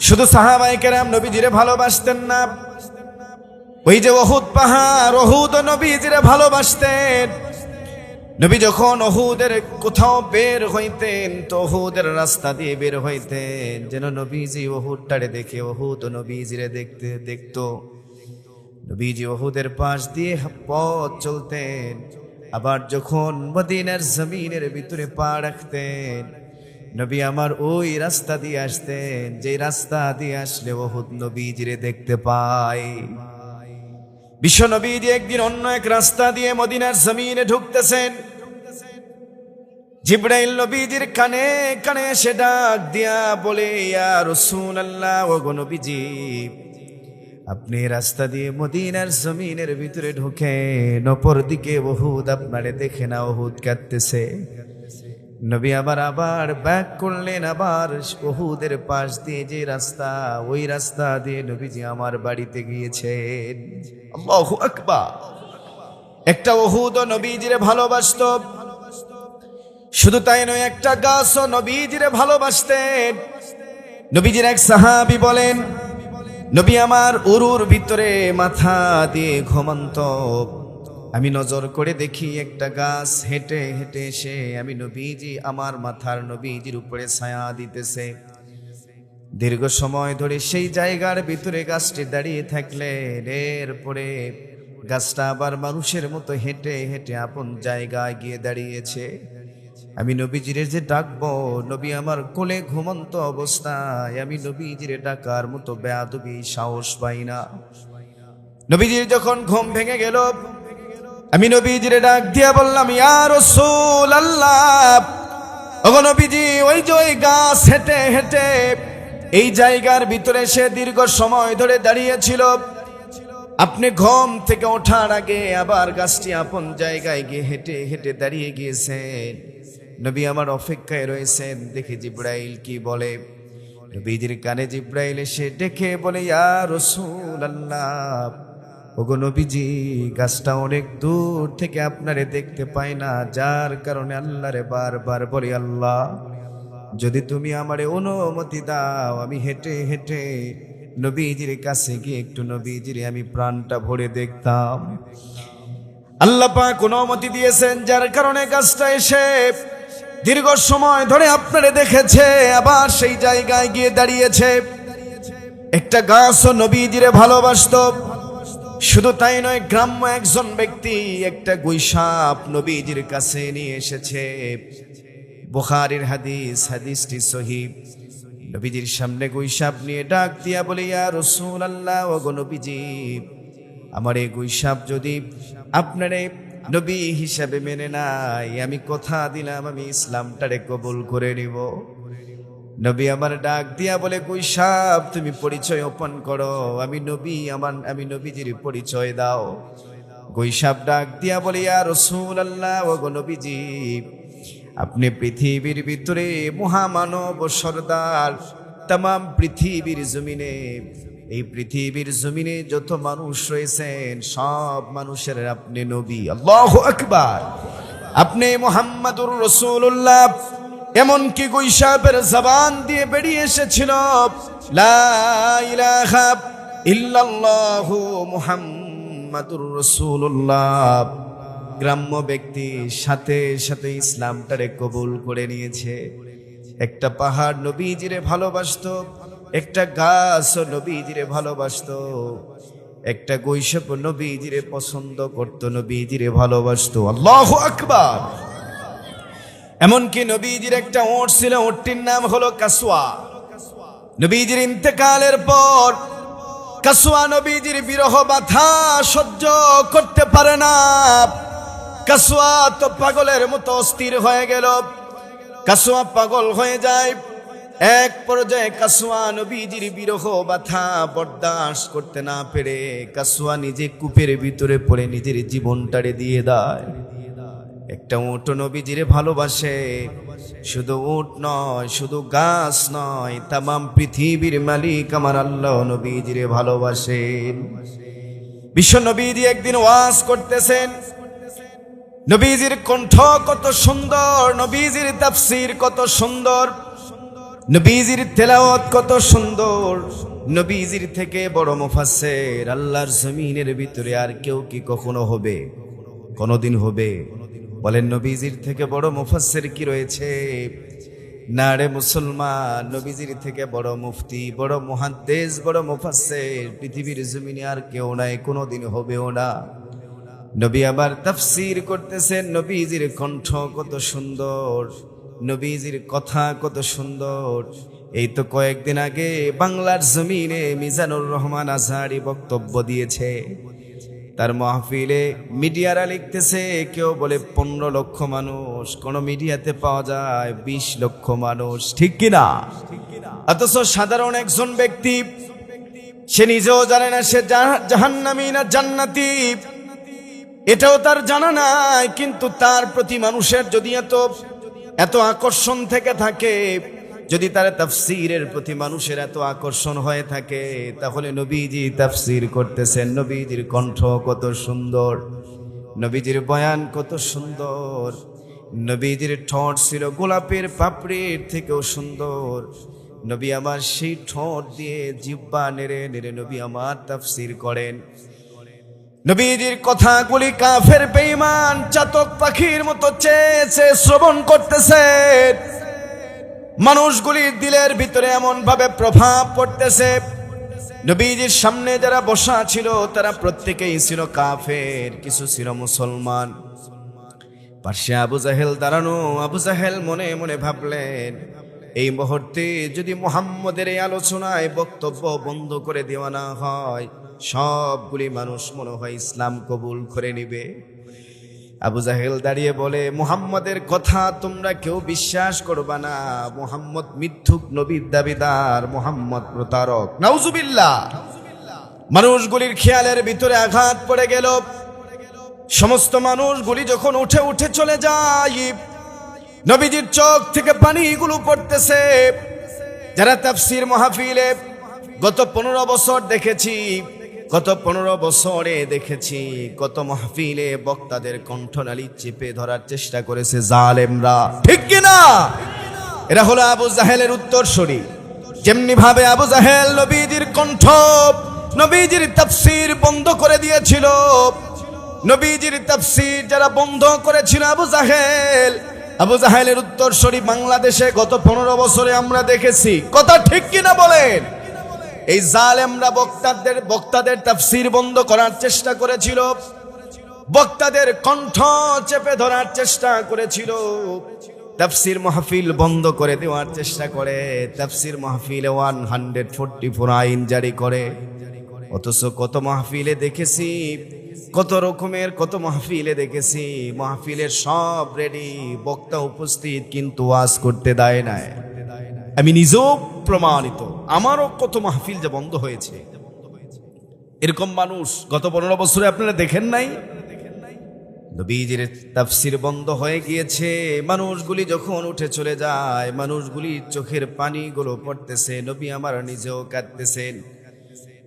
শুধু সাহাবায়ে কেরাম নবীজিরে ভালোবাসতেন না, ওই যে উহুদ পাহাড়, উহুদ নবীজিরে ভালোবাসতেন। নবী যখন উহুদের কোথাও বের হইতেন তো উহুদের রাস্তা দিয়ে বের হইতেন, যেন নবীজি উহুদটারে দেখে উহুদ নবীজিরে দেখতো। নবীজি উহুদের পাশ দিয়ে পথ চলতেন। আবার যখন মদিনার জমিনের ভিতরে পা রাখতেন, নবী আমার ওই রাস্তা দিয়ে আসতেন, যে রাস্তা দিয়ে আসলে উহুদ নবীজিরে দেখতে পায়। বিশ্ব নবীজি একদিন অন্য এক রাস্তা দিয়ে মদিনার জমিনে ঢুকতেছেন। জিবরাইল নবীজির কানে কানে এসে ডাক দিয়া বলে, ইয়া রাসূলুল্লাহ, ওগো নবীজি, আপনি রাস্তা দিয়ে মদিনার জমিনের ভিতরে ঢুকেন, অপর দিকে উহুদ আপনারে দেখে না, উহুদ কাঁদতেছে। নবী আবার ব্যাক করলেন, আবার উহুদের পাশ দিয়ে যে রাস্তা, ওই রাস্তা দিয়ে নবীজি আমার বাড়িতে গিয়েছেন। আল্লাহু আকবার। একটা উহুদ নবীজিরে ভালোবাসত। শুধু তাই নয়, একটা গাছও নবীজিরে ভালোবাসতেন। নবীজির এক সাহাবী বলেন, নবী আমার উরুর ভিতরে মাথা দিয়ে ঘুমন্ত, আমি নজর করে দেখি একটা গাছ হেঁটে হেঁটে এসে আমি নবীজি আমার মাথার নবীজির উপরে ছায়া দিতেছে। দীর্ঘ সময় ধরে সেই জায়গার ভিতরে গাছটি দাঁড়িয়ে থাকলে এরপরে গাছটা আবার মানুষের মতো হেঁটে হেঁটে আপন জায়গায় গিয়ে দাঁড়িয়েছে। আমি নবীজিরে যে ডাকবো, নবী আমার কোলে ঘুমন্ত অবস্থায়, আমি নবীজিরে ডাকার মতো বেয়াদবি সাহস পাই না। নবীজির যখন ঘুম ভেঙে গেল, আমি নবীজিরে ডাক দিয়া বললাম, ইয়া রাসূলুল্লাহ, ওগো নবীজি, ওই যে ওই গাছ হেঁটে হেঁটে এই জায়গার ভিতরে সে দীর্ঘ সময় ধরে দাঁড়িয়েছিল, আপনি ঘুম থেকে ওঠার আগে আবার গাছটি আপন জায়গায় গিয়ে হেঁটে হেঁটে দাঁড়িয়ে গিয়েছেন। নবী আমার অপেক্ষায় রয়েছেন। দেখে জিবরাইল কি বলে, নবীজির কানে জিবরাইল এসে ডেকে বলে, ইয়া রাসূলুল্লাহ, ওগো নবীজি, গাছটা অনেক দূর থেকে আপনারে দেখতে পায় না, যার কারণে আল্লাহরে বারবার বলি, আল্লাহ, যদি তুমি আমারে অনুমতি দাও, আমি হেঁটে হেঁটে নবীজির কাছে গিয়ে একটু নবীজিরে আমি প্রাণটা ভরে দেখতাম। আল্লাহ পাক অনুমতি দিয়েছেন, যার কারণে গাছটা এসে দীর্ঘ সময় ধরে আপনারে দেখেছে, আবার সেই জায়গায় গিয়ে দাঁড়িয়েছে। একটা গাছও নবীজিরে ভালোবাসত। শুধু তাই নয়, গ্রাম্য একজন ব্যক্তি একটা গুইসাপ নবীজির কাছে নিয়ে এসেছে। বুখারীর হাদিস, হাদিসটি সহিহ। নবীজির সামনে গুইসাপ নিয়ে ডাক দিয়া বলে, ইয়া রাসূলুল্লাহ, ওগো নবীজি, আমার এই গুইসাপ যদি আপনারে নবী হিসাবে মেনে নাই, আমি কথা দিলাম আমি ইসলামটারে কবুল করে নিব। নবী আমার ডাক দিয়া বলে, গুইসাপ, তুমি পরিচয় ওপেন করো, আমি নবীজির পরিচয় দাও। গুইসাপ ডাক দিয়া বলে, ইয়া রাসূলুল্লাহ, ওগো নবীজি, আপনি পৃথিবীর ভিতরে মহামানব সরদার। तमाम পৃথিবীর জমিনে, এই পৃথিবীর জমিনে যত মানুষ রয়েছেন সব মানুষের আপনি নবী। আল্লাহু আকবার। আপনি মুহাম্মাদুর রাসূলুল্লাহ। এমন কি গুইসাপের জবান দিয়ে বেরিয়ে এসেছিল, লা ইলাহা ইল্লাল্লাহু মুহাম্মাদুর রাসূলুল্লাহ। গ্রাম্য ব্যক্তি সাথে সাথে ইসলামটারে কবুল করে নিয়েছে। একটা পাহাড় নবীজিরে ভালোবাসতো, একটা গাছ নবীজিরে ভালোবাসতো, একটা গৈসাপ নবীজিরে পছন্দ করতো, নবীজিরে ভালোবাসতো। আল্লাহু আকবার। এমনকি নবীজির একটা ওট ছিল, ওটটির নাম হলো কাসওয়া। নবীজির ইন্তেকালের পর কাসওয়া নবীজির বিরহ ব্যথা সহ্য করতে পারে না। কাসওয়া তো পাগলের মতো অস্থির হয়ে গেল। কাসওয়া পাগল হয়ে যায়। এক পর্যায়ে কাসওয়া নবীজির বিরহ ব্যথা বরদাস্ত করতে না পেরে কাসওয়া নিজে কূপের ভিতরে পড়ে নিজের জীবনটারে দিয়ে দেয়। একটা উট নবীজিরে ভালোবাসে। শুধু উট নয়, শুধু গাছ নয়, तमाम পৃথিবীর মালিক আমার আল্লাহ নবীজিরে ভালোবাসেন। বিশ্ব নবীজি একদিন ওয়াজ করতেছেন। নবীজির কণ্ঠ কত সুন্দর, নবীজির তাফসীর কত সুন্দর। নবীজির তেলাওয়াত কত সুন্দর, নবীজির থেকে বড় মুফাসসির আল্লাহর জমিনের ভিতরে আর কেউ কি কখনো হবে, কোনদিন হবে? বলেন নবীজির থেকে বড় মুফাসসির কি রয়েছে? না রে মুসলমান, নবীজির থেকে বড় মুফতি, বড় মুহাদ্দিস, বড় মুফাসসির পৃথিবীর জমিনে আর কেউ নাই, কোনোদিন হবেও না। নবী আবার তাফসীর করতেছেন, নবীজির কণ্ঠ কত সুন্দর, নবীজির কথা কত সুন্দর। এই তো কয়েকদিন আগে বাংলার জমিনে মিজানুর রহমান আজহারি বক্তব্য দিয়েছে। তার মাহফিলে মিডিয়ারা লিখতেছে, কেউ বলে 15 লক্ষ মানুষ, কোন মিডিয়াতে পাওয়া যায় 20 লক্ষ মানুষ, ঠিক কিনা? অথচ সাধারণ একজন ব্যক্তি, সে নিজেও জানে না সে জাহান্নামী না জান্নাতি, এটাও তার জানা নাই। কিন্তু তার প্রতি মানুষের যদি এত আকর্ষণ থেকে থাকে, যদি তার তাফসীরের প্রতি মানুষের এত আকর্ষণ হয়ে থাকে, তাহলে নবীজি তাফসীর করতেছেন, নবীজির কণ্ঠ কত সুন্দর, নবীজির বয়ান কত সুন্দর, নবীজির ঠোঁট ছিল গোলাপের পাপড়ির থেকেও সুন্দর। নবী আমার সেই ঠোঁট দিয়ে জিহ্বা নেড়ে নেড়ে নবী আমার তাফসীর করেন। নবীজির কথাগুলি কাফের বেঈমান চাতক পাখির মতো চেয়ে শ্রবণ করতেছে। মানুষগুলির দিলের ভিতরে এমন ভাবে প্রভাব পড়তেছে, নবীজির সামনে যারা বসা ছিল তারা প্রত্যেকেই ছিল কাফের, কিছু ছিল মুসলমান। পাশে আবু জাহেল দাঁড়ানো। আবু জাহেল মনে মনে ভাবলেন, এই মুহূর্তে যদি মুহাম্মদের এই আলোচনায় বক্তব্য বন্ধ করে দেওয়া না হয়, সবগুলি মানুষ মনে হয় ইসলাম কবুল করে নিবে। আবু জাহেল দাঁড়িয়ে বলে, মুহাম্মদের কথা তোমরা কেউ বিশ্বাস করবা না, মুহাম্মদ মিথ্যুক নবীর দাবিদার, মুহাম্মদ প্রতারক, নাউজুবিল্লাহ। মানুষগুলির খেয়ালের ভিতরে আঘাত পড়ে গেল। সমস্ত মানুষগুলি যখন উঠে উঠে চলে যায়, নবীজির চোখ থেকে পানিগুলো পড়তেছে। যারা তাফসীর মাহফিলে গত 15 বছর দেখেছি, গত 15 বছরে দেখেছি কত মাহফিলে বক্তাদের কণ্ঠনালী চেপে ধরার চেষ্টা করেছে জালেমরা, ঠিক কিনা? এরা হলো আবু জাহেলের উত্তরসূরি। যেমনি ভাবে আবু জাহেল নবীজির কণ্ঠ, নবীজির তাফসীর বন্ধ করে দিয়েছিল, নবীজির তাফসীর যারা বন্ধ করেছিল আবু জাহেলের উত্তরসূরি বাংলাদেশে গত 15 বছরে আমরা দেখেছি। কথা ঠিক কিনা বলেন? এই জালেমরা বক্তাদের তাফসীর বন্ধ করার চেষ্টা করেছিল, বক্তাদের কণ্ঠ চেপে ধরার চেষ্টা করেছিল, তাফসীর মাহফিল বন্ধ করে দেওয়ার চেষ্টা করে, তাফসীর মাহফিলে 144 আইন জারি করে। অথচ কত মাহফিলে দেখেছি, কত রকমের কত মাহফিলে দেখেছি, মাহফিলের সব রেডি, বক্তা উপস্থিত, কিন্তু ওয়াজ করতে দেয় না। আমি নিজেও প্রমাণিত, আমারও কত মাহফিল যে বন্ধ হয়েছে। এরকম মানুষ গত 15 বছরে আপনারা দেখেন নাই? নবীজির তাফসীর বন্ধ হয়ে গিয়েছে, মানুষগুলি যখন উঠে চলে যায়, মানুষগুলি চোখের পানিগুলো পড়তেছে, নবী আমার নিজেও কাঁদতেছেন।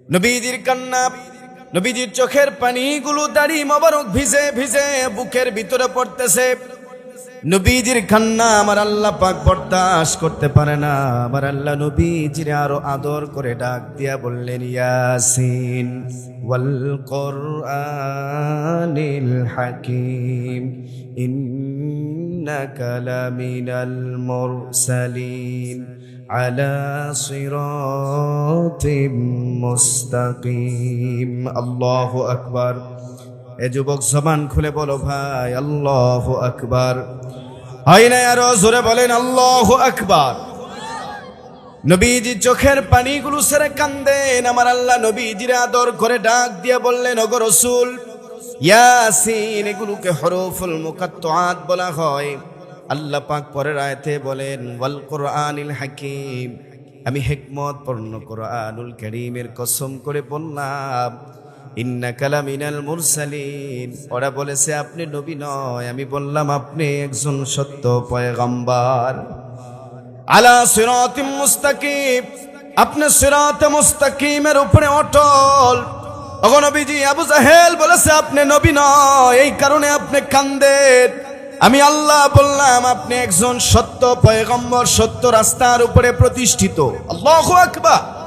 নবীজির কান্না, নবীজির চোখের পানিগুলো দাড়ি মোবারক ভিজে ভিজে বুকের ভিতরে পড়তেছে। নবীজির কান্না আমার আল্লাহ পাক বরদাস্ত করতে পারে না। আমার আল্লাহ নবীজির আরো আদর করে ডাক দিয়া বললেন, ইয়াসিন ওয়াল কুরআনিল হাকীম ইন্নাকা লামিনাল মুরসালিন আলা সিরাতিম মুস্তাকিম। আল্লাহু আকবার। এ যুবক জবান খুলে বলো ভাই, আল্লাহু আকবার। হয় না? আরো জোরে বলেন আল্লাহু আকবার। নবীজি চোখের পানিগুলো ছেড়ে কান্দেন। আমার আল্লাহ নবীজির আদর করে ডাক দিয়ে বললেন, ওগো রাসূল, ইয়াসিন, এগুলোকে হরফুল মুকাত্তাআত বলা হয়। আল্লাহ পাক পরের আয়াতে বলেন, ওয়াল কুরআনিল হাকীম, আমি হিকমতপূর্ণ কুরআনুল কারীমের কসম করে বললাম, ইন্নাকা লামিনাল মুরসালিন। ওরা বলেছে আপনি নবী নয়, আমি বললাম আপনি একজন সত্য পয়গম্বর। আলা সিরাতিম মুস্তাকিম, আপনি সিরাতে মুস্তাকিমের উপরে অটল। ওগো নবীজি, আবু জাহেল বলেছে আপনি নবী নয়, এই কারণে আপনি কান্দেন। আমি আল্লাহ বললাম আপনি একজন সত্য পয়গম্বর, সত্য রাস্তার উপরে প্রতিষ্ঠিত। আল্লাহু আকবার।